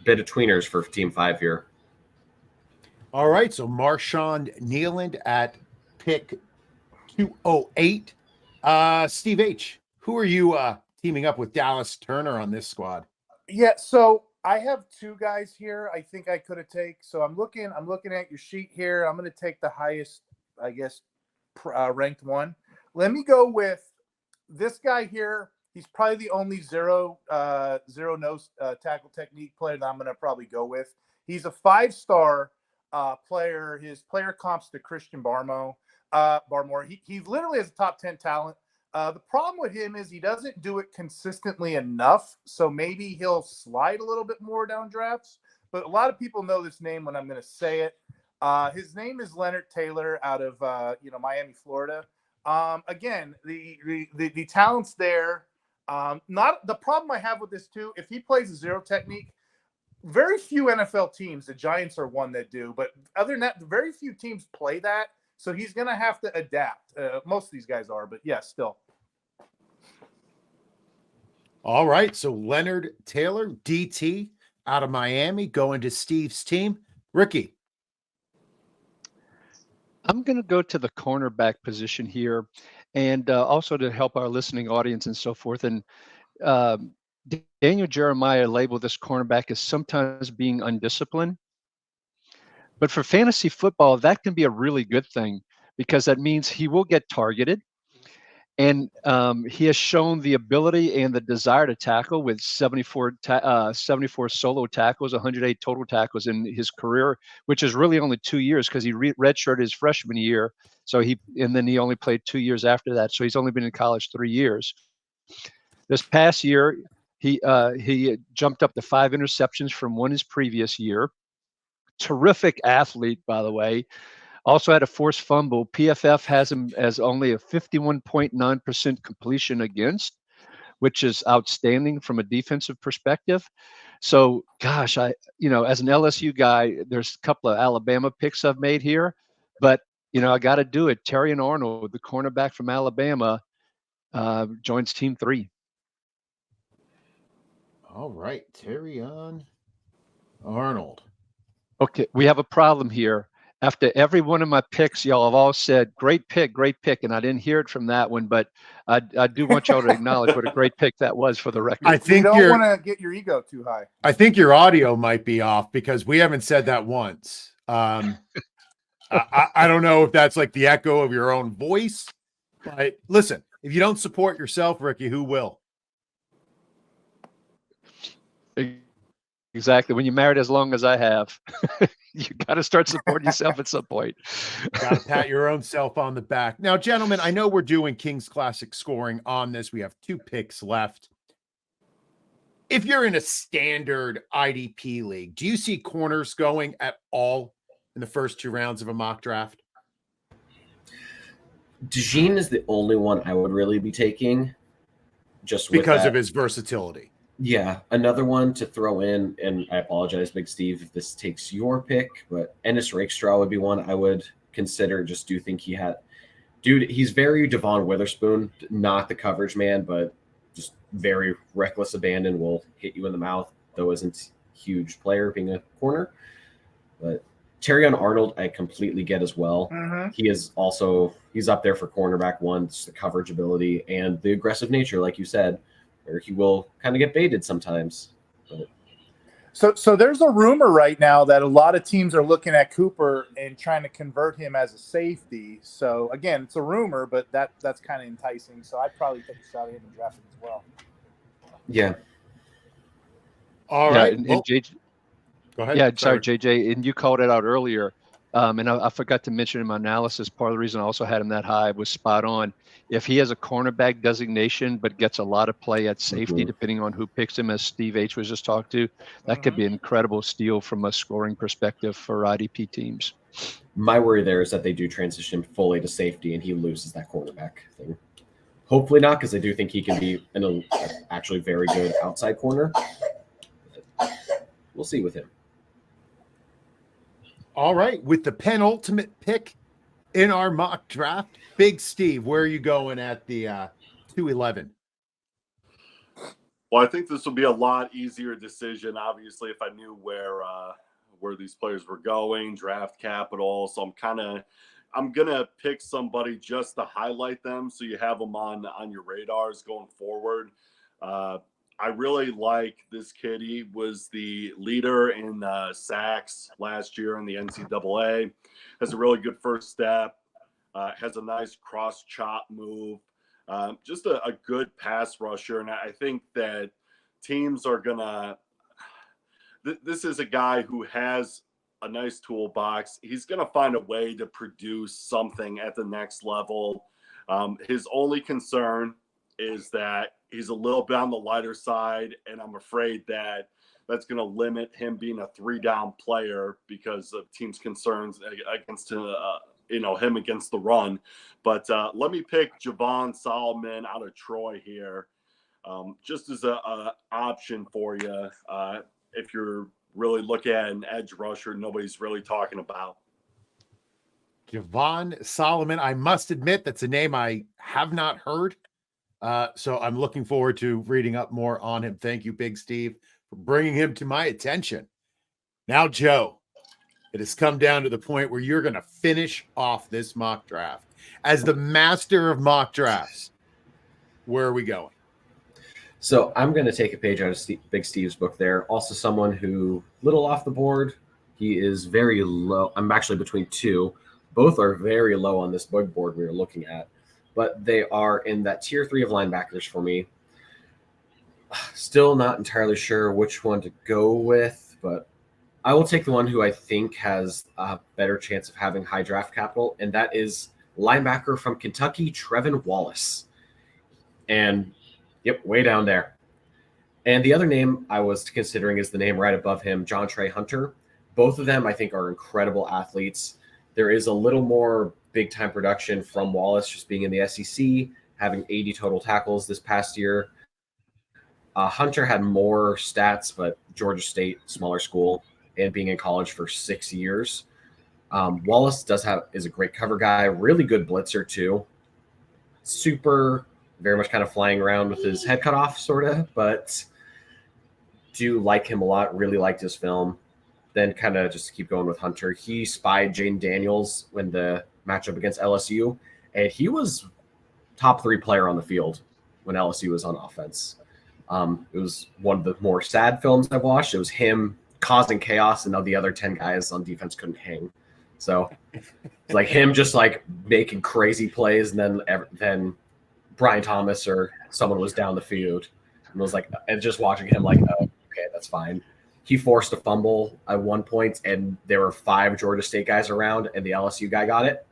Speaker 2: bit of tweeners for Team 5 here.
Speaker 1: All right, so Marshawn Nealand at pick 208. Steve H., who are you teaming up with Dallas Turner on this squad?
Speaker 4: Yeah, so I have two guys here I think I could have taken. So I'm looking at your sheet here. I'm going to take the highest, I guess, ranked one. Let me go with this guy here. He's probably the only zero nose tackle technique player that I'm going to probably go with. He's a 5-star player. His player comps to Christian Barmore. He literally has a top 10 talent. The problem with him is he doesn't do it consistently enough. So maybe he'll slide a little bit more down drafts. But a lot of people know this name when I'm going to say it. His name is Leonard Taylor out of Miami, Florida. Again, the talent's there. Not the problem I have with this too. If he plays a zero technique, very few NFL teams, the Giants are one that do, but other than that, very few teams play that. So he's going to have to adapt. Most of these guys are, but yeah, still.
Speaker 1: All right. So Leonard Taylor, DT out of Miami, going to Steve's team. Ricky.
Speaker 5: I'm going to go to the cornerback position here, and also to help our listening audience and so forth. And Daniel Jeremiah labeled this cornerback as sometimes being undisciplined. But for fantasy football, that can be a really good thing because that means he will get targeted. And he has shown the ability and the desire to tackle with 74 solo tackles, 108 total tackles in his career, which is really only 2 years because he redshirted his freshman year. And then he only played 2 years after that. So he's only been in college 3 years. This past year, he jumped up to 5 interceptions from his previous year. Terrific athlete, by the way. Also had a forced fumble. PFF has him as only a 51.9% completion against, which is outstanding from a defensive perspective. So, gosh, as an LSU guy, there's a couple of Alabama picks I've made here, but I got to do it. Terrion Arnold, the cornerback from Alabama, joins Team 3.
Speaker 1: All right, Terrion Arnold.
Speaker 5: Okay, we have a problem here. After every one of my picks, y'all have all said, great pick, and I didn't hear it from that one, but I do want y'all to acknowledge what a great pick that was for the record.
Speaker 1: I think
Speaker 4: you don't want to get your ego too high.
Speaker 1: I think your audio might be off because we haven't said that once. I don't know if that's like the echo of your own voice, but listen, if you don't support yourself, Ricky, who will?
Speaker 5: Exactly. When you're married as long as I have, you got to start supporting yourself at some point.
Speaker 1: Got to pat your own self on the back. Now, gentlemen, I know we're doing King's Classic scoring on this. We have 2 picks left. If you're in a standard IDP league, do you see corners going at all in the first 2 rounds of a mock draft?
Speaker 2: DeJean is the only one I would really be taking, just
Speaker 1: because of his versatility.
Speaker 2: Yeah, another one to throw in, and I apologize, Big Steve, if this takes your pick, but Ennis Rakestraw would be one I would consider. Just do think he's very Devon Witherspoon, not the coverage man, but just very reckless abandon, will hit you in the mouth, though isn't a huge player being a corner. But Terrion Arnold, I completely get as well.
Speaker 4: Mm-hmm.
Speaker 2: He's up there for cornerback one, the coverage ability and the aggressive nature, like you said, where he will kind of get baited sometimes. But.
Speaker 4: So there's a rumor right now that a lot of teams are looking at Cooper and trying to convert him as a safety. So again, it's a rumor, but that's kind of enticing. So I'd probably take a shot at him and draft him as well.
Speaker 2: Yeah.
Speaker 1: All right.
Speaker 5: And
Speaker 1: well,
Speaker 5: JJ,
Speaker 1: go ahead.
Speaker 5: Yeah, sorry, JJ, and you called it out earlier. And I forgot to mention in my analysis, part of the reason I also had him that high was spot on. If he has a cornerback designation but gets a lot of play at safety, depending on who picks him, as Steve H. was just talking to, that could be an incredible steal from a scoring perspective for IDP teams.
Speaker 2: My worry there is that they do transition fully to safety and he loses that cornerback thing. Hopefully not, because I do think he can be an actually very good outside corner. We'll see with him.
Speaker 1: All right, with the penultimate pick in our mock draft, Big Steve, where are you going at the 211?
Speaker 3: Well, I think this will be a lot easier decision, obviously, if I knew where these players were going, draft capital. So I'm gonna pick somebody just to highlight them, so you have them on your radars going forward. I really like this kid. He was the leader in sacks last year in the NCAA. Has a really good first step. Has a nice cross chop move. Just a good pass rusher, and I think that teams are gonna. This is a guy who has a nice toolbox. He's gonna find a way to produce something at the next level. His only concern is that he's a little bit on the lighter side, and I'm afraid that that's going to limit him being a 3-down player because of teams' concerns against him against the run. But let me pick Javon Solomon out of Troy here, just as a option for you if you're really looking at an edge rusher nobody's really talking about.
Speaker 1: Javon Solomon. I must admit that's a name I have not heard. So I'm looking forward to reading up more on him. Thank you, Big Steve, for bringing him to my attention. Now, Joe, it has come down to the point where you're going to finish off this mock draft. As the master of mock drafts, where are we going?
Speaker 2: So I'm going to take a page out of Big Steve's book there. Also someone who, little off the board, he is very low. I'm actually between two. Both are very low on this bug board we were looking at, but they are in that tier 3 of linebackers for me. Still not entirely sure which one to go with, but I will take the one who I think has a better chance of having high draft capital, and that is linebacker from Kentucky, Trevin Wallace. And yep, way down there. And the other name I was considering is the name right above him, John Trey Hunter. Both of them, I think, are incredible athletes. There is a little more big-time production from Wallace just being in the SEC, having 80 total tackles this past year. Hunter had more stats, but Georgia State, smaller school, and being in college for 6 years. Wallace is a great cover guy, really good blitzer too. Super, very much kind of flying around with his head cut off, sort of, but do like him a lot, really liked his film. Then kind of just keep going with Hunter. He spied Jaden Daniels when the matchup against LSU, and he was top 3 player on the field when LSU was on offense. It was one of the more sad films I've watched. It was him causing chaos, and the other 10 guys on defense couldn't hang. So it's like him just like making crazy plays, and then Brian Thomas or someone was down the field, and was like, and just watching him like, oh, okay, that's fine. He forced a fumble at one point, and there were 5 Georgia State guys around, and the LSU guy got it.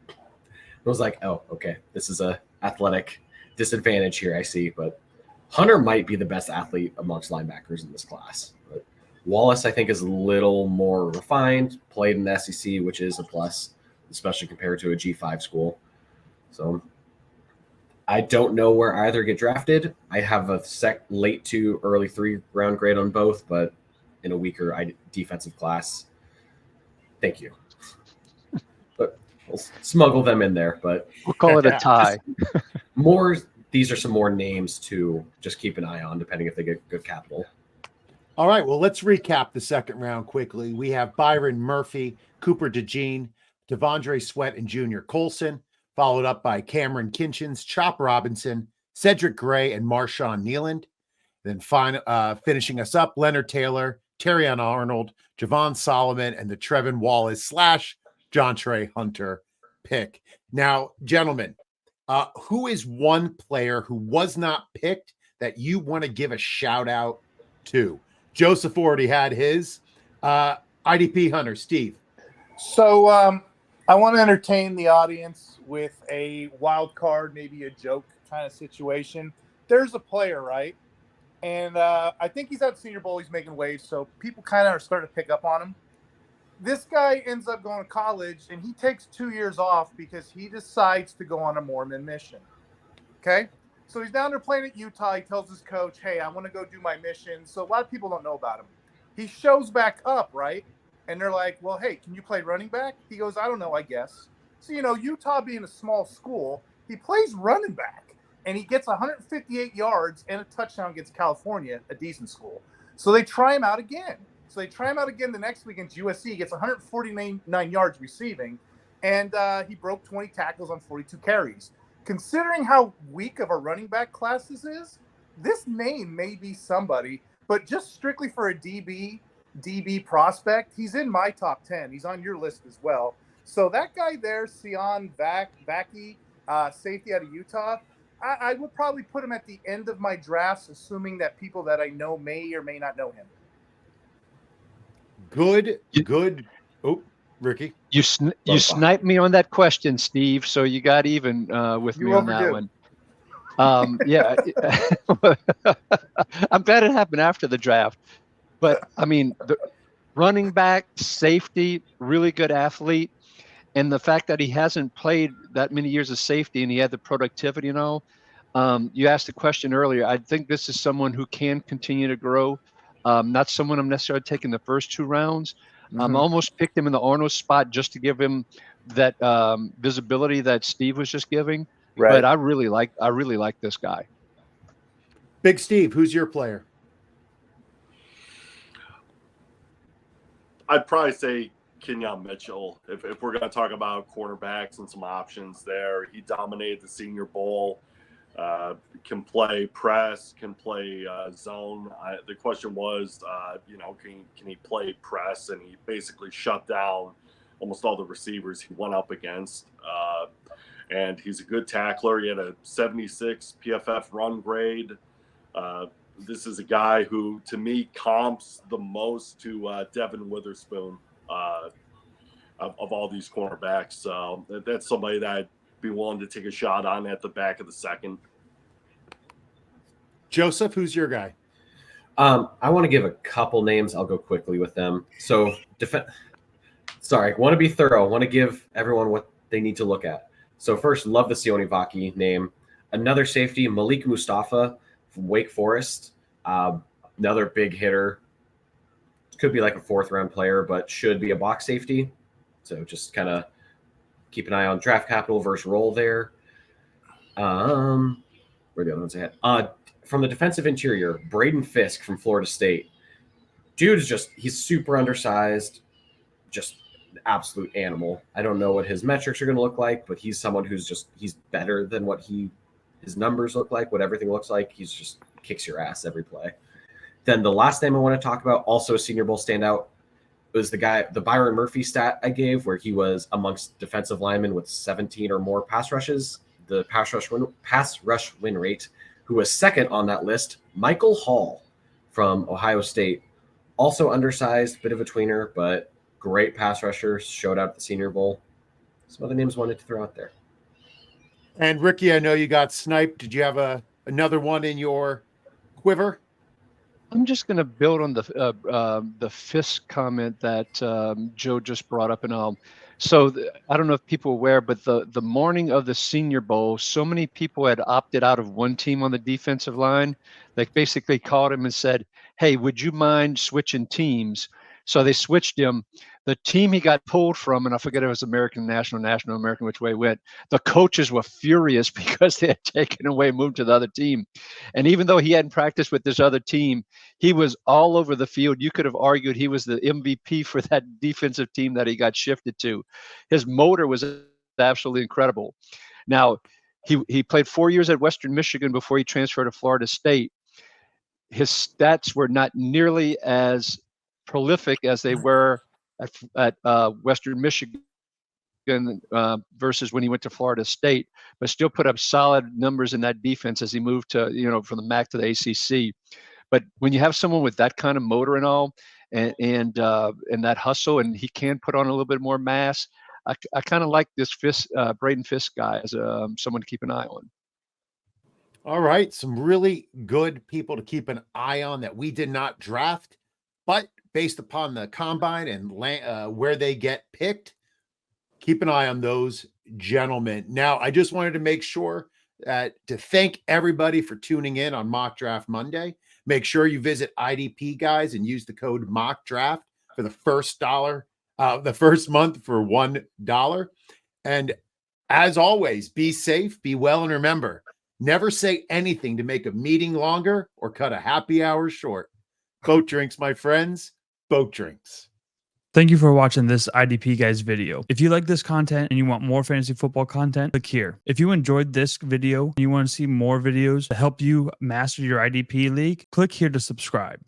Speaker 2: It was like, oh, okay, this is a athletic disadvantage here, I see. But Hunter might be the best athlete amongst linebackers in this class. But Wallace, I think, is a little more refined, played in the SEC, which is a plus, especially compared to a G5 school. So I don't know where either get drafted. I have a late 2, early 3 round grade on both, but in a weaker defensive class. Thank you. But we'll smuggle them in there. But
Speaker 5: we'll call it a tie.
Speaker 2: These are some more names to just keep an eye on, depending if they get good capital.
Speaker 1: All right, well, let's recap the second round quickly. We have Byron Murphy, Cooper DeJean, Devondre Sweat, and Junior Colson, followed up by Cameron Kinchins, Chop Robinson, Cedric Gray, and Marshawn Nealand. Then finishing us up, Leonard Taylor, Terrion Arnold, Javon Solomon, and the Trevin Wallace / John Trey Hunter pick. Now, gentlemen, who is one player who was not picked that you want to give a shout out to? Joseph already had his. IDP Hunter, Steve.
Speaker 4: So I want to entertain the audience with a wild card, maybe a joke kind of situation. There's a player, right? And I think he's at Senior Bowl. He's making waves, so people kind of are starting to pick up on him. This guy ends up going to college, and he takes 2 years off because he decides to go on a Mormon mission. Okay? So he's down there playing at Utah. He tells his coach, hey, I want to go do my mission. So a lot of people don't know about him. He shows back up, right? And they're like, well, hey, can you play running back? He goes, I don't know, I guess. So, Utah being a small school, he plays running back. And he gets 158 yards and a touchdown against California, a decent school. So they try him out again. The next week against USC. He gets 149 yards receiving. And he broke 20 tackles on 42 carries. Considering how weak of a running back class this is, this name may be somebody. But just strictly for a DB prospect, he's in my top 10. He's on your list as well. So that guy there, Sion Vaki, safety out of Utah, I would probably put him at the end of my drafts, assuming that people that I know may or may not know him.
Speaker 1: Good. Oh, Ricky.
Speaker 5: You sniped me on that question, Steve. So you got even with me on that one. Yeah. I'm glad it happened after the draft. But, I mean, the running back, safety, really good athlete. And the fact that he hasn't played that many years of safety and he had the productivity and all, you asked the question earlier. I think this is someone who can continue to grow. Not someone I'm necessarily taking the first 2 rounds.
Speaker 1: Mm-hmm.
Speaker 5: Almost picked him in the Arnold spot just to give him that visibility that Steve was just giving. Right. But I really like this guy.
Speaker 1: Big Steve, who's your player?
Speaker 3: I'd probably say Kenyon Mitchell. If we're going to talk about quarterbacks and some options there, he dominated the Senior Bowl. Can play press, can play zone. The question was, can he play press? And he basically shut down almost all the receivers he went up against. And he's a good tackler. He had a 76 PFF run grade. This is a guy who, to me, comps the most to Devin Witherspoon of all these cornerbacks. So that's somebody that I'd be willing to take a shot on at the back of the second.
Speaker 1: Joseph, who's your guy?
Speaker 2: I want to give a couple names. I'll go quickly with them. So, want to be thorough. Want to give everyone what they need to look at. So first, love the Sione Vaki name. Another safety, Malik Mustafa from Wake Forest. Another big hitter. Could be like a 4th-round player, but should be a box safety. So just kind of keep an eye on draft capital versus role there. Where are the other ones I had? From the defensive interior, Braden Fisk from Florida State. Dude is he's super undersized, just an absolute animal. I don't know what his metrics are going to look like, but he's someone he's better than what his numbers look like, what everything looks like. He's just kicks your ass every play. Then the last name I want to talk about, also a Senior Bowl standout, was the Byron Murphy stat I gave, where he was amongst defensive linemen with 17 or more pass rushes, the pass rush win rate. Who was second on that list, Michael Hall from Ohio State. Also undersized, bit of a tweener, but great pass rusher, showed out at the Senior Bowl. Some other names wanted to throw out there.
Speaker 1: And Ricky, I know you got sniped. Did you have another one in your quiver?
Speaker 5: I'm just going to build on the Fisk comment that Joe just brought up and all. So I don't know if people are aware, but the morning of the Senior Bowl, so many people had opted out of one team on the defensive line. They basically called him and said, hey, would you mind switching teams? So they switched him. The team he got pulled from, and I forget it was American, National, American, which way it went. The coaches were furious because they had taken away, moved to the other team. And even though he hadn't practiced with this other team, he was all over the field. You could have argued he was the MVP for that defensive team that he got shifted to. His motor was absolutely incredible. Now, he played 4 years at Western Michigan before he transferred to Florida State. His stats were not nearly as prolific as they were at Western Michigan versus when he went to Florida State, but still put up solid numbers in that defense as he moved to, from the MAC to the ACC. But when you have someone with that kind of motor and all, and that hustle, and he can put on a little bit more mass, I kind of like this Braden Fisk guy as someone to keep an eye on.
Speaker 1: All right, some really good people to keep an eye on that we did not draft, but based upon the combine and where they get picked, keep an eye on those gentlemen. Now, I just wanted to make sure to thank everybody for tuning in on Mock Draft Monday. Make sure you visit IDP, guys, and use the code Mock Draft for the first month for $1. And as always, be safe, be well, and remember, never say anything to make a meeting longer or cut a happy hour short. Boat drinks, my friends, boat drinks.
Speaker 6: Thank you for watching this IDP Guys video. If you like this content and you want more fantasy football content, click here. If you enjoyed this video and you want to see more videos to help you master your IDP league, click here to subscribe.